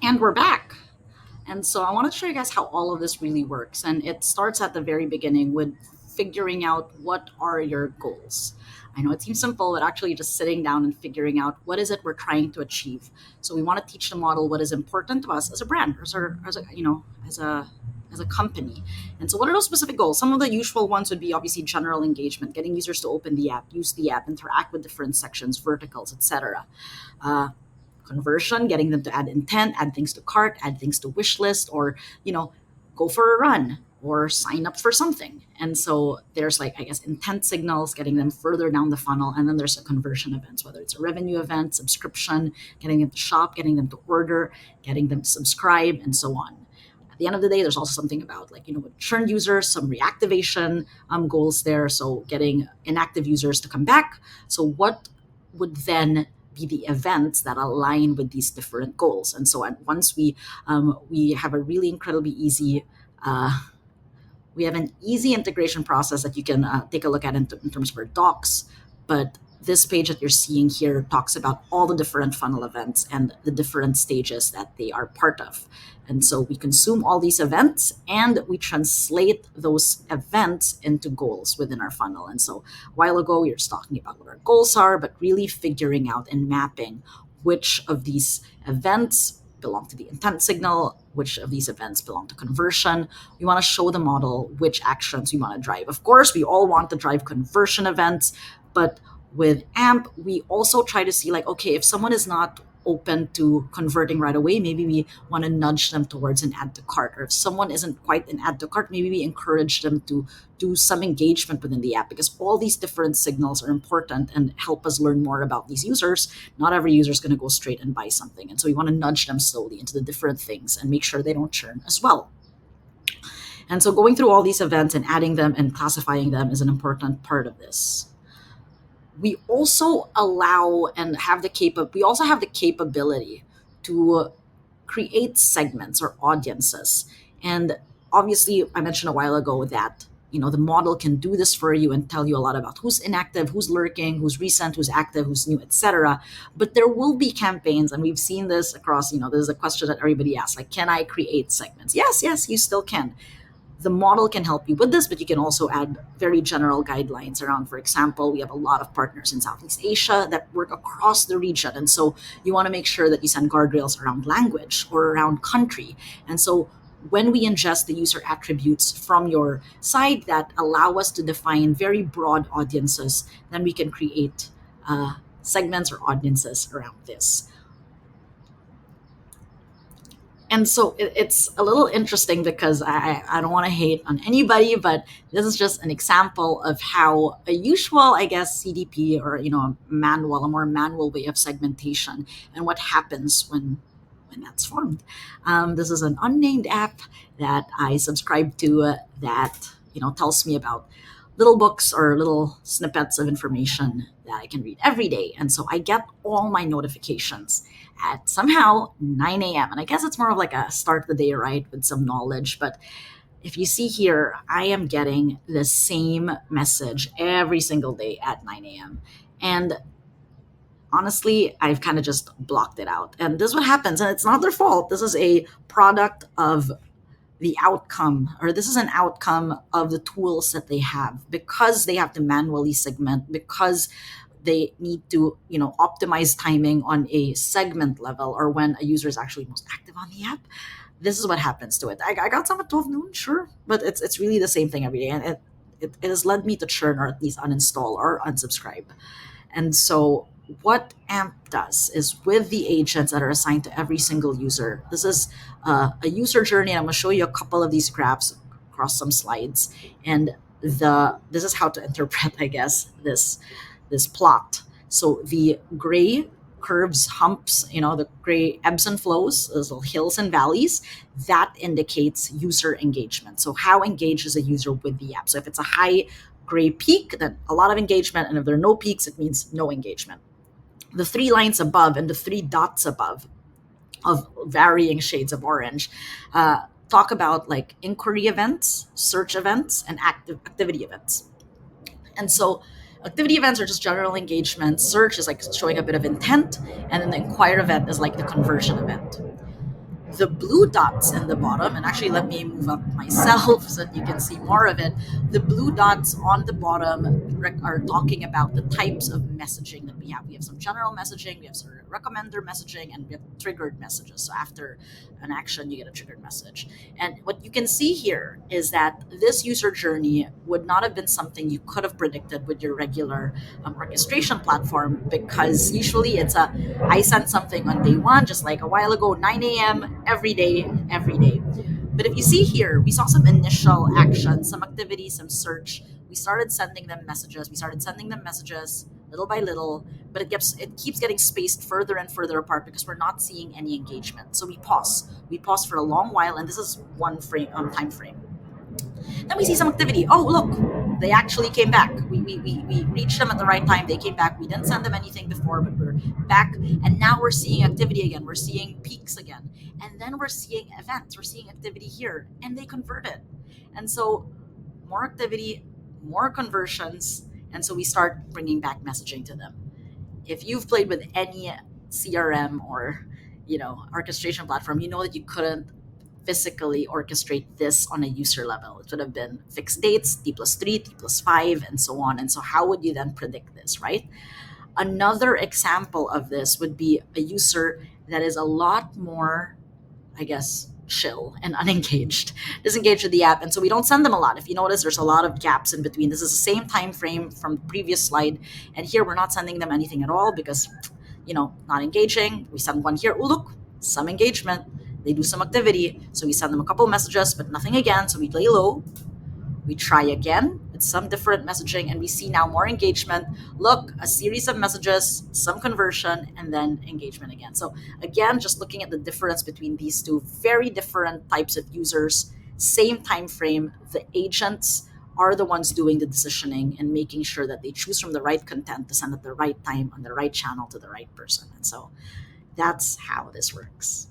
And we're back. And so I want to show you guys how all of this really works. And it starts at the very beginning with figuring out what are your goals. I know it seems simple, but actually just sitting down and figuring out what is it we're trying to achieve. So we want to teach the model what is important to us as a brand, or as a company. And so what are those specific goals? Some of the usual ones would be obviously general engagement, getting users to open the app, use the app, interact with different sections, verticals, etc. Conversion, getting them to add intent, add things to cart, add things to wish list, or go for a run or sign up for something. And so there's like, I guess, intent signals, getting them further down the funnel. And then there's a conversion events, whether it's a revenue event, subscription, getting them to shop, getting them to order, getting them to subscribe, and so on. At the end of the day, there's also something about with churn users, some reactivation goals there. So getting inactive users to come back. So what would then be the events that align with these different goals? And so once we have a really incredibly easy we have an easy integration process that you can take a look at in terms of our docs. But this page that you're seeing here talks about all the different funnel events and the different stages that they are part of. And so we consume all these events and we translate those events into goals within our funnel. And so a while ago, we were just talking about what our goals are, but really figuring out and mapping which of these events belong to the intent signal, which of these events belong to conversion. We want to show the model which actions we want to drive. Of course, we all want to drive conversion events, but with AMP, we also try to see okay, if someone is not open to converting right away, maybe we want to nudge them towards an add to cart. Or if someone isn't quite an add to cart, maybe we encourage them to do some engagement within the app, because all these different signals are important and help us learn more about these users. Not every user is going to go straight and buy something. And so we want to nudge them slowly into the different things and make sure they don't churn as well. And so going through all these events and adding them and classifying them is an important part of this. We also allow and have we also have the capability to create segments or audiences. And obviously, I mentioned a while ago that the model can do this for you and tell you a lot about who's inactive, who's lurking, who's recent, who's active, who's new, etc. But there will be campaigns, and we've seen this across. This is a question that everybody asks, like, can I create segments? Yes, you still can. The model can help you with this, but you can also add very general guidelines around. For example, we have a lot of partners in Southeast Asia that work across the region. And so you want to make sure that you send guardrails around language or around country. And so when we ingest the user attributes from your site that allow us to define very broad audiences, then we can create segments or audiences around this. And so it's a little interesting because I don't want to hate on anybody, but this is just an example of how a usual, I guess, CDP or a more manual way of segmentation and what happens when that's formed. This is an unnamed app that I subscribe to that tells me about little books or little snippets of information that I can read every day. And so I get all my notifications at somehow 9 a.m. And I guess it's more of like a start the day, right, with some knowledge. But if you see here, I am getting the same message every single day at 9 a.m. And honestly, I've kind of just blocked it out. And this is what happens. And it's not their fault. This is a product of the outcome, or this is an outcome of the tools that they have, because they have to manually segment, because they need to optimize timing on a segment level, or when a user is actually most active on the app. This is what happens to it. I got some at 12 noon, sure, but it's really the same thing every day, and it has led me to churn, or at least uninstall or unsubscribe. And so what AMP does is, with the agents that are assigned to every single user, this is a user journey. And I'm going to show you a couple of these graphs across some slides. And this is how to interpret, I guess, this plot. So the gray curves, humps, the gray ebbs and flows, those little hills and valleys, that indicates user engagement. So how engaged is a user with the app? So if it's a high gray peak, then a lot of engagement. And if there are no peaks, it means no engagement. The three lines above and the three dots above of varying shades of orange talk about like inquiry events, search events, and activity events. And so activity events are just general engagement. Search is like showing a bit of intent. And then the inquire event is like the conversion event. The blue dots in the bottom, and actually let me move up myself so that you can see more of it. The blue dots on the bottom are talking about the types of messaging that we have. We have some general messaging, we have sort of recommender messaging, and we have triggered messages. So after an action, you get a triggered message. And what you can see here is that this user journey would not have been something you could have predicted with your regular orchestration platform, because usually it's a I sent something on day one, just like a while ago, 9 a.m. every day, every day. But if you see here, we saw some initial action, some activity, some search. We started sending them messages. We started sending them messages little by little, but it keeps getting spaced further and further apart because we're not seeing any engagement. So we pause. We pause for a long while, and this is one time frame. Then we see some activity. Oh, look, they actually came back. We reached them at the right time. They came back. We didn't send them anything before, but we're back. And now we're seeing activity again. We're seeing peaks again. And then we're seeing events. We're seeing activity here. And they converted. And so more activity, more conversions. And so we start bringing back messaging to them. If you've played with any CRM or orchestration platform, you know that you couldn't physically orchestrate this on a user level. It would have been fixed dates, T+3, T+5, and so on. And so how would you then predict this, right? Another example of this would be a user that is a lot more, I guess, chill and unengaged, disengaged with the app. And so we don't send them a lot. If you notice, there's a lot of gaps in between. This is the same time frame from the previous slide. And here we're not sending them anything at all because, not engaging. We send one here. Oh, look, some engagement. They do some activity. So we send them a couple messages, but nothing again. So we lay low. We try again with some different messaging, and we see now more engagement. Look, a series of messages, some conversion, and then engagement again. So again, just looking at the difference between these two very different types of users, same time frame. The agents are the ones doing the decisioning and making sure that they choose from the right content to send at the right time on the right channel to the right person. And so that's how this works.